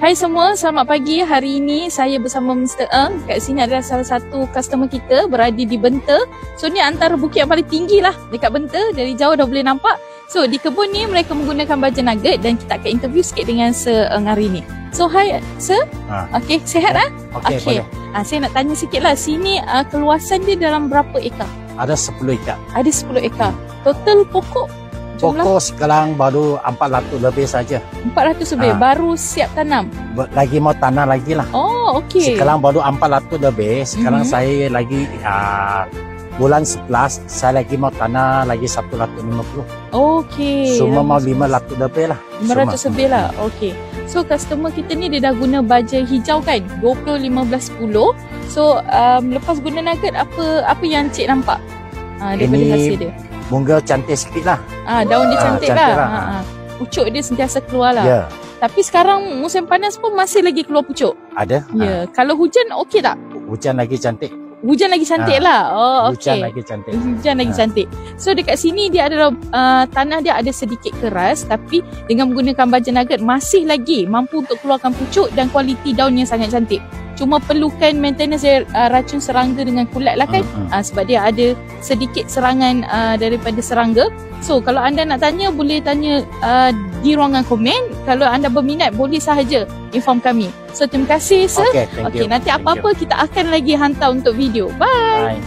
Hai semua, selamat pagi. Hari ini saya bersama Mr. Eng. Kat sini adalah salah satu customer kita berada di Benta. So ni antara bukit yang paling tinggi lah dekat Benta. Dari jauh dah boleh nampak. So di kebun ni mereka menggunakan baja nugget dan kita akan interview sikit dengan Sir Eng hari ni. So hi Sir. Okey, sihat ah? Okey. Saya nak tanya sikit lah. Sini keluasan dia dalam berapa ekar? Ada 10 ekar. Ada 10 ekar. Total pokok? Pokok sekarang baru 400 lebih saja. 400 lebih, baru siap tanam? Lagi mau tanam lagi lah. Oh, okey. Sekarang baru 400 lebih. Sekarang saya lagi bulan 11, saya lagi mau tanam lagi 150. Okey. Semua mau 500 lebih lah. 500 lebih lah, okey. So customer kita ni dia dah guna baja hijau kan? 20, 15, 10. So lepas guna nugget, apa yang cik nampak daripada hasil dia? Bunga cantik sikit lah. Daun dia cantik lah. Pucuk dia sentiasa keluar lah. Ya. Tapi sekarang musim panas pun masih lagi keluar pucuk? Ada. Ya. Kalau hujan okey tak? Hujan lagi cantik. Hujan lagi cantik lah. Oh, okey. Hujan lagi cantik. Hujan lagi cantik. So dekat sini dia adalah tanah dia ada sedikit keras, tapi dengan menggunakan baja nugget masih lagi mampu untuk keluarkan pucuk dan kualiti daun yang sangat cantik. Cuma perlukan maintenance racun serangga dengan kulat lah kan. Sebab dia ada sedikit serangan daripada serangga. So kalau anda nak tanya, boleh tanya di ruangan komen. Kalau anda berminat, boleh sahaja inform kami. So terima kasih Sir. Okay, thank you. Nanti apa-apa kita akan lagi hantar untuk video. Bye.